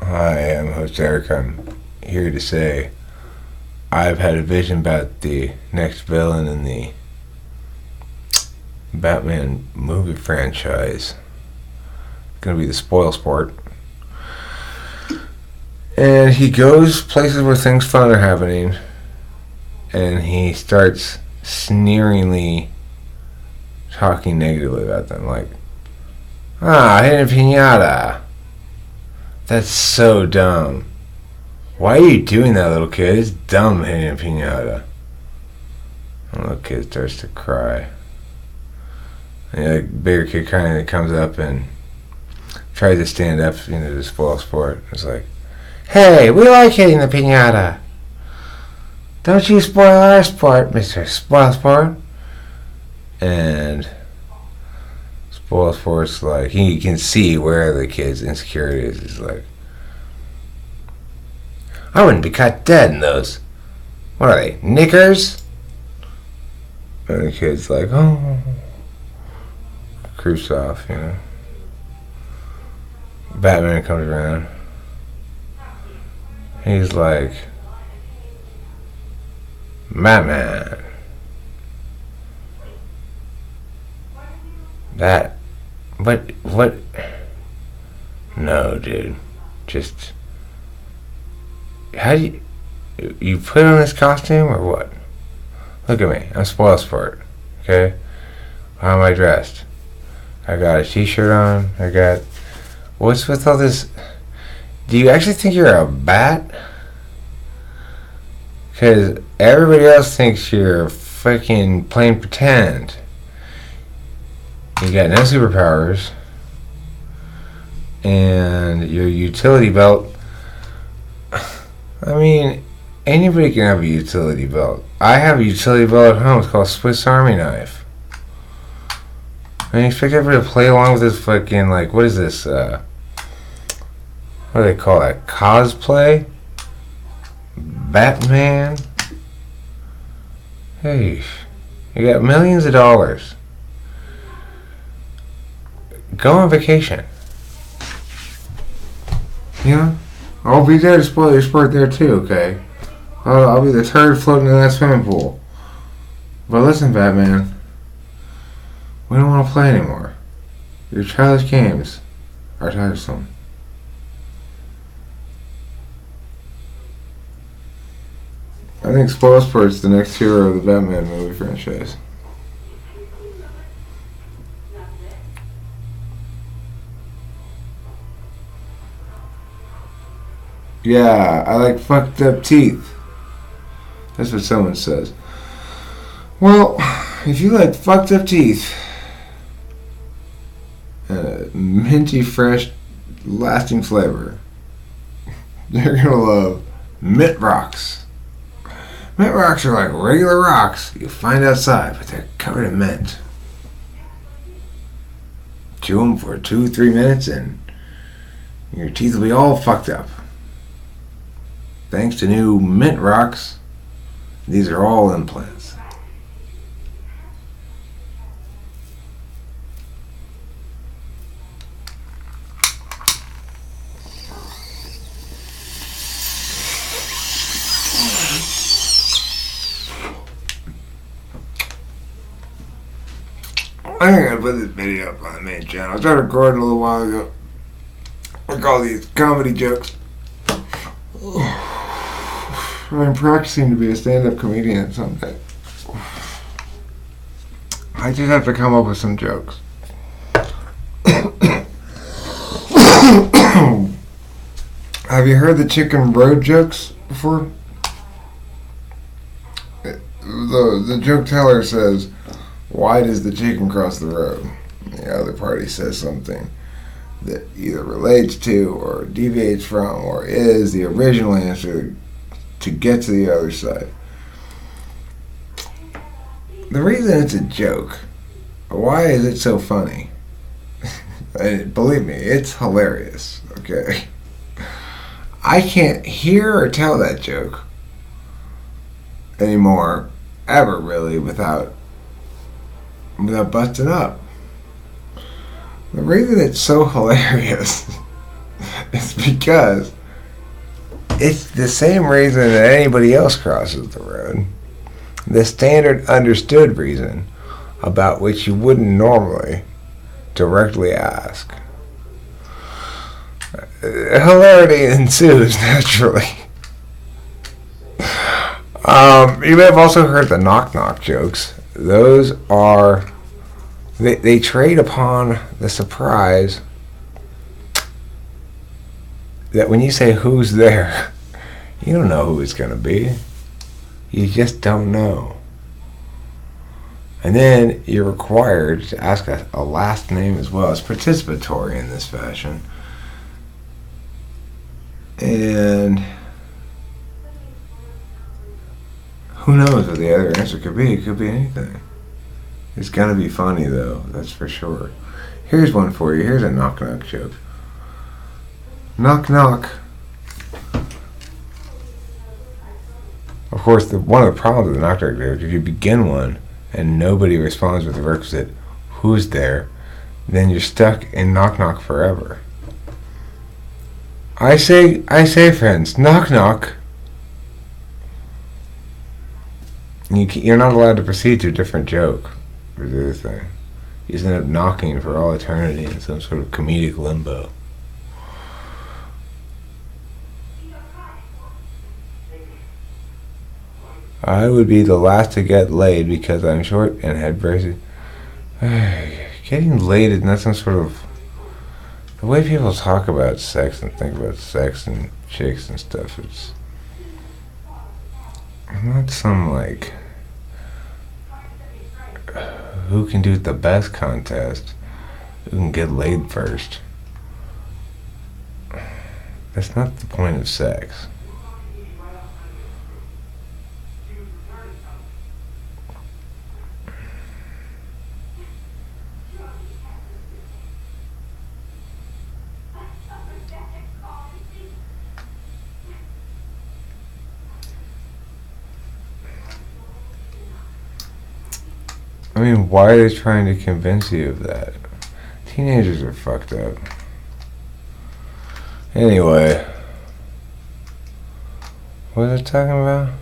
Hi, I'm host Eric. I'm here to say I've had a vision about the next villain in the Batman movie franchise. It's gonna be the spoil sport. And he goes places where things fun are happening, and he starts sneeringly talking negatively about them, like, hit a pinata. That's so dumb. Why are you doing that, little kid? It's dumb hitting a pinata. And the little kid starts to cry. And the bigger kid kind of comes up and tries to stand up, to spoil sport. It's like, hey, we like hitting the pinata. Don't you spoil our sport, Mr. Spoil Sport. And Spoil Sport's like, he can see where the kid's insecurity is. He's like, I wouldn't be cut dead in those. What are they, knickers? And the kid's like, oh. Creeps off, Batman comes around. He's like, Batman. What? No, dude. Just, how do you put on this costume or what? Look at me. I'm spoiled sport. Okay? How am I dressed? I got a t-shirt on. What's with all this? Do you actually think you're a bat? Because everybody else thinks you're freaking playing pretend. You got no superpowers. And your utility belt. I mean, anybody can have a utility belt. I have a utility belt at home. It's called a Swiss Army knife. I mean, you expect everybody to play along with this fucking, like, what is this? What do they call that? Cosplay? Batman? Hey, you got millions of dollars. Go on vacation. I'll be there to spoil your sport there too, okay? I'll be the turd floating in that swimming pool. But listen, Batman. We don't want to play anymore. Your childish games are tiresome. I think Spoil Sport's the next hero of the Batman movie franchise. Yeah, I like fucked up teeth. That's what someone says. Well, if you like fucked up teeth and a minty, fresh, lasting flavor, you're gonna love Mint Rocks. Mint Rocks are like regular rocks you find outside, but they're covered in mint. Chew them for 2-3 minutes and your teeth will be all fucked up. Thanks to new Mint Rocks, these are all implants. I think I put this video up on the main channel. I started recording a little while ago. I call these comedy jokes. I'm practicing to be a stand-up comedian someday. I just have to come up with some jokes. Have you heard the chicken road jokes before? The joke teller says, why does the chicken cross the road? The other party says something that either relates to or deviates from or is the original answer to get to the other side. The reason it's a joke, why is it so funny? Believe me, it's hilarious, okay? I can't hear or tell that joke anymore, ever really, without busting up. The reason it's so hilarious It's because it's the same reason that anybody else crosses the road. The standard understood reason about which you wouldn't normally directly ask. Hilarity ensues naturally. You may have also heard the knock-knock jokes. Those are... They trade upon the surprise that when you say who's there, you don't know who it's going to be. You just don't know. And then you're required to ask a last name as well. It's participatory in this fashion. And who knows what the other answer could be? It could be anything. It's gonna be funny though, that's for sure. Here's one for you. Here's a knock-knock joke. Knock knock. Of course, one of the problems with the knock-knock joke, if you begin one and nobody responds with the requisite "who's there," then you're stuck in knock-knock forever. I say, friends, knock knock. You're not allowed to proceed to a different joke or the other thing. You just end up knocking for all eternity in some sort of comedic limbo. I would be the last to get laid because I'm short and had braces. Getting laid is not some sort of... The way people talk about sex and think about sex and chicks and stuff, it's not some, like, who can do it the best contest, who can get laid first. That's not the point of sex. I mean, why are they trying to convince you of that? Teenagers are fucked up. Anyway, what was I talking about?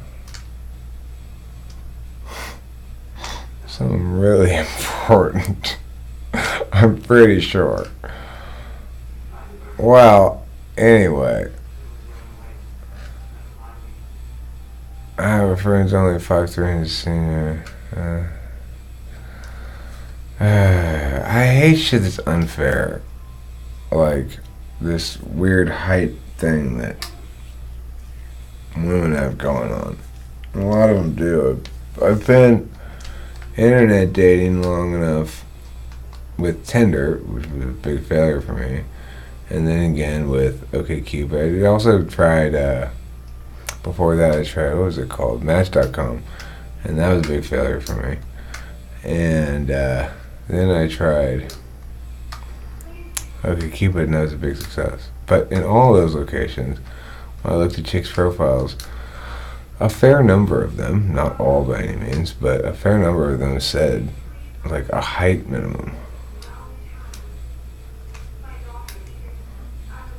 Something really important. I'm pretty sure. Well, anyway. I have a friend who's only 5'3" and a senior. I hate shit that's unfair. Like this weird height thing that women have going on. A lot of them do. I've been internet dating long enough with Tinder, which was a big failure for me, and then again with OkCupid. I also tried, before that I tried, what was it called? Match.com, and that was a big failure for me. And then I tried OkCupid, and that was a big success. But in all those locations, when I looked at chicks' profiles, a fair number of them, not all by any means, but a fair number of them said like a height minimum.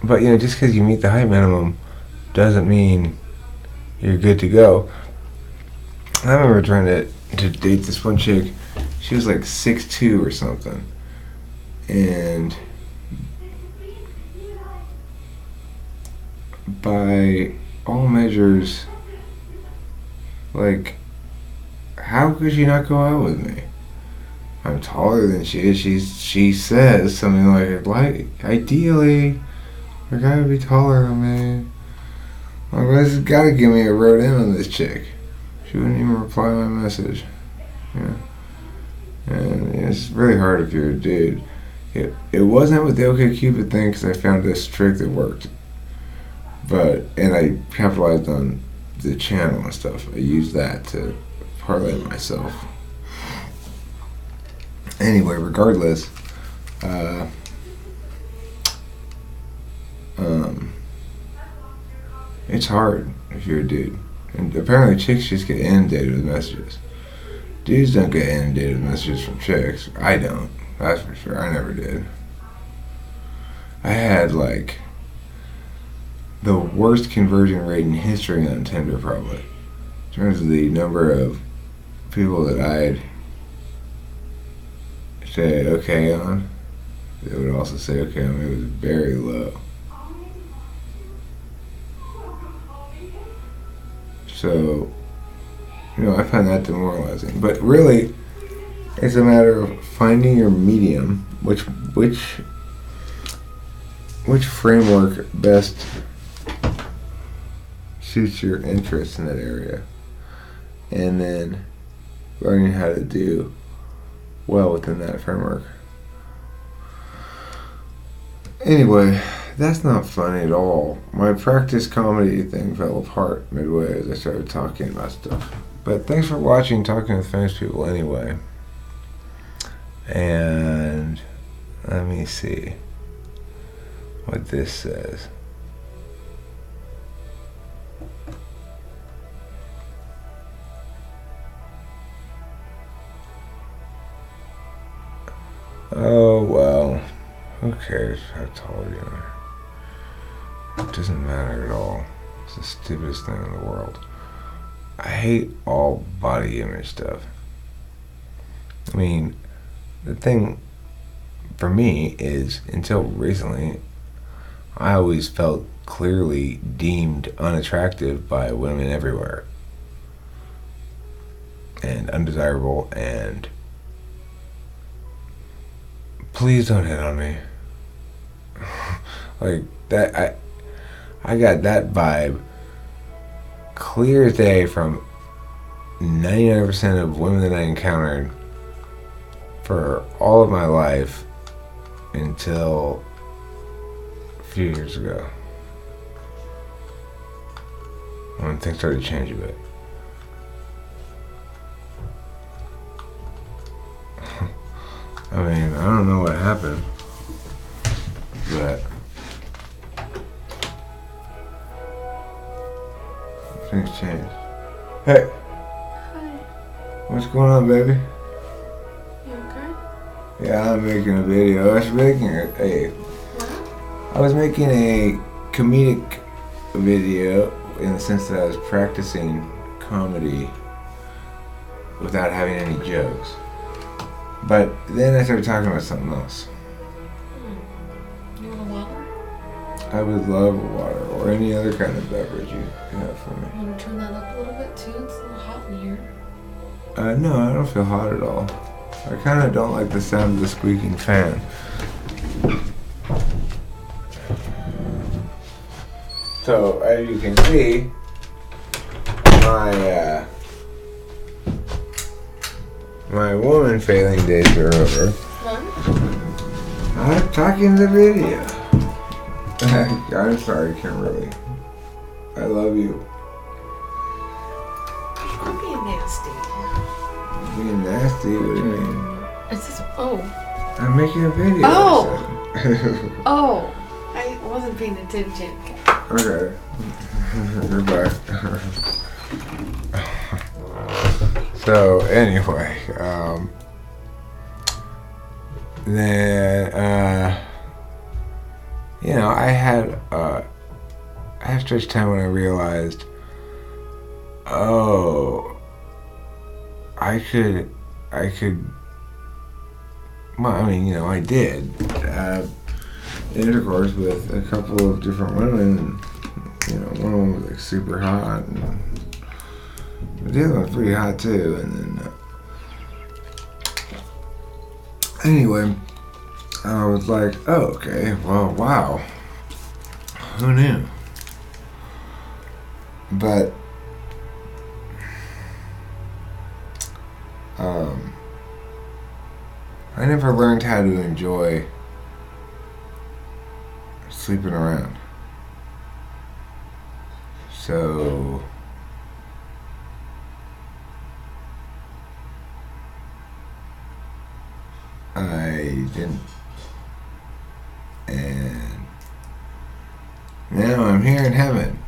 But you know, just because you meet the height minimum doesn't mean you're good to go. I remember trying to date this one chick. She was like 6'2" or something, and by all measures, like, how could she not go out with me? I'm taller than she is. She says something like ideally, you're gotta be taller than me. Like, this has gotta give me a road in on this chick. She wouldn't even reply to my message. Yeah. And it's really hard if you're a dude. It wasn't with the OkCupid thing because I found this trick that worked. And I capitalized on the channel and stuff. I used that to parlay myself. Anyway, regardless, it's hard if you're a dude. And apparently chicks just get inundated with messages. Dudes don't get inundated with messages from chicks. I don't. That's for sure. I never did. I had like the worst conversion rate in history on Tinder, probably. In terms of the number of people that I'd say okay on, they would also say okay on. It was very low. So, I find that demoralizing. But really, it's a matter of finding your medium, which framework best suits your interests in that area, and then learning how to do well within that framework. Anyway, that's not funny at all. My practice comedy thing fell apart midway as I started talking about stuff. But thanks for watching Talking with Famous People anyway. And let me see what this says. Oh, well, who cares how tall you are? It doesn't matter at all. It's the stupidest thing in the world. I hate all body image stuff. I mean, the thing for me is, until recently, I always felt clearly deemed unattractive by women everywhere. And undesirable, and please don't hit on me. Like that, I got that vibe clear as day from 99% of women that I encountered for all of my life until a few years ago, when things started to change a bit. I mean, I don't know what happened, but things changed. Hey. Hi. What's going on, baby? You okay? Yeah, I'm making a video. I was making a comedic video in the sense that I was practicing comedy without having any jokes. But then I started talking about something else. You want a water? I would love water or any other kind of beverage you have for me. You want to turn that up a little bit too? It's a little hot in here. No, I don't feel hot at all. I kind of don't like the sound of the squeaking fan. So, as you can see, my woman failing days are over. Huh? I'm talking the video. I'm sorry, Kimberly. I love you. I'm being nasty. Being nasty? What do you mean? Is this? Oh. I'm making a video. Oh. Oh. I wasn't paying attention. Okay. Goodbye. So anyway, then I had a stretch time when I realized, oh, I could. Well, I mean, I did have intercourse with a couple of different women, and one of them was like super hot, and the other one was pretty hot too. And then anyway, I was like, oh, okay, well, wow, who knew? But I never learned how to enjoy sleeping around. So I didn't. And now I'm here in heaven.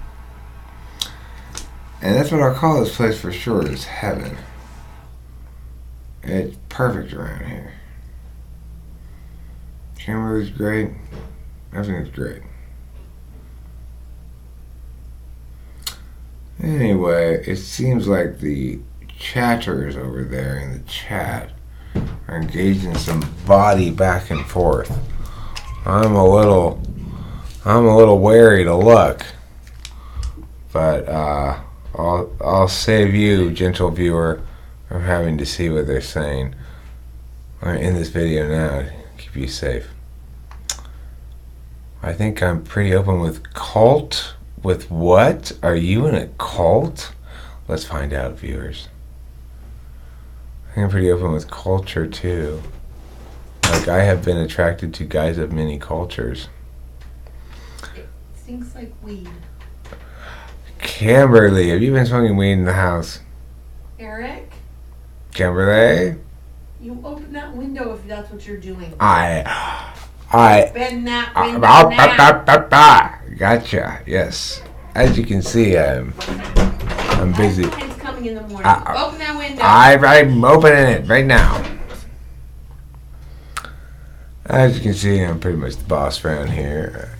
And that's what I'll call this place for sure, is heaven. It's perfect around here. Kimberly's great. Everything's great. Anyway, it seems like the chatters over there in the chat are engaged in some body back and forth. I'm a little wary to look, but I'll save you, gentle viewer, from having to see what they're saying in this video now to keep you safe. I think I'm pretty open with cult. With what? Are you in a cult? Let's find out, viewers. I think I'm pretty open with culture too. Like, I have been attracted to guys of many cultures. It stinks like weed. Kimberly, have you been smoking weed in the house? Eric? Kimberly? You open that window if that's what you're doing. Open that window now. Gotcha. Yes. As you can see, I'm busy. It's coming in the morning. Open that window. I'm opening it right now. As you can see, I'm pretty much the boss around here.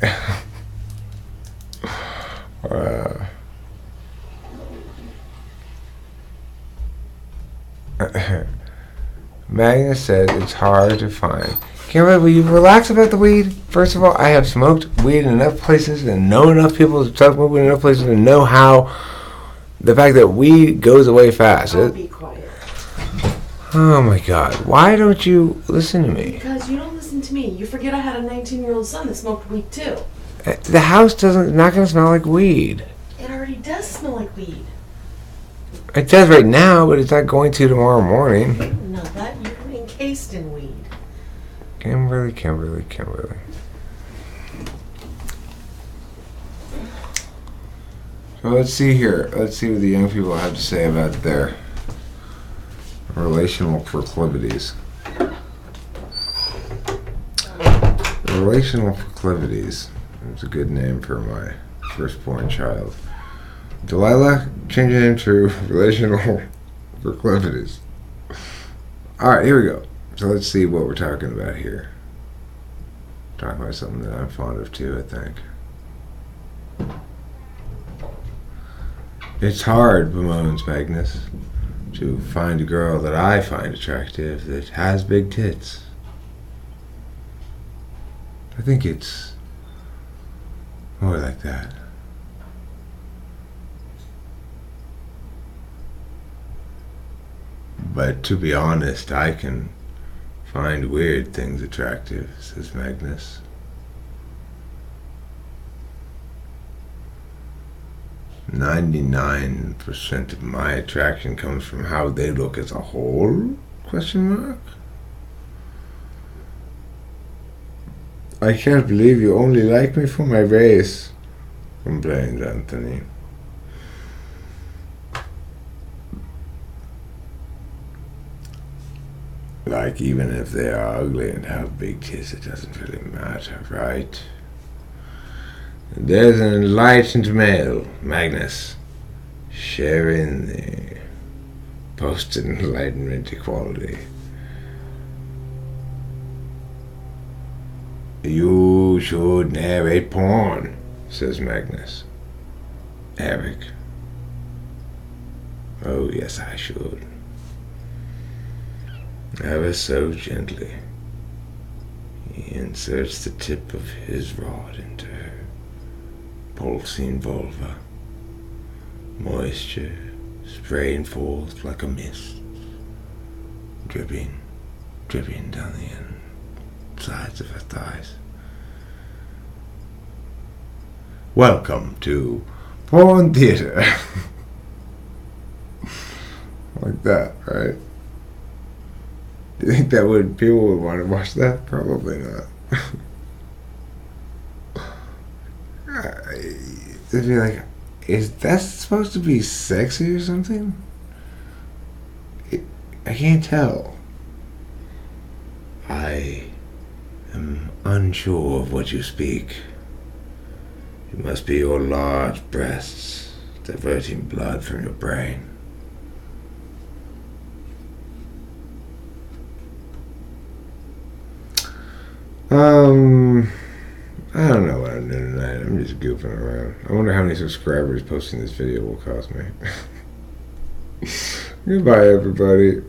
Magnus said it's hard to find. Kimberly, will you relax about the weed? First of all, I have smoked weed in enough places and know enough people to smoke weed in enough places to know how the fact that weed goes away fast. I'll be quiet. Oh my God. Why don't you listen to me? Because you don't listen to me. You forget I had a 19-year-old son that smoked weed too. The house not going to smell like weed. It already does smell like weed. It does right now, but it's not going to tomorrow morning. No, that you're encased in weed. Kimberly. So let's see here. Let's see what the young people have to say about their relational proclivities. Relational proclivities. That's a good name for my firstborn child. Delilah, change it into relational proclivities. Alright, here we go. So let's see what we're talking about here. Talking about something that I'm fond of too, I think. It's hard, bemoans Magnus, to find a girl that I find attractive that has big tits. I think it's more like that. But to be honest, I can find weird things attractive, says Magnus. "99% of my attraction comes from how they look as a whole? Question mark. I can't believe you only like me for my race, complains Anthony. Like, even if they are ugly and have big tits, it doesn't really matter, right? There's an enlightened male, Magnus, sharing the post-enlightenment equality. You should narrate porn, says Magnus. Eric. Oh, yes, I should. Ever so gently, he inserts the tip of his rod into her pulsing vulva, moisture spraying forth like a mist, dripping down the sides of her thighs. Welcome to Porn Theater. Like that, right? Do you think that people would want to watch that? Probably not. They'd be like, is that supposed to be sexy or something? I can't tell. I am unsure of what you speak. It must be your large breasts diverting blood from your brain. I don't know what I'm doing tonight. I'm just goofing around. I wonder how many subscribers posting this video will cost me. Goodbye, everybody.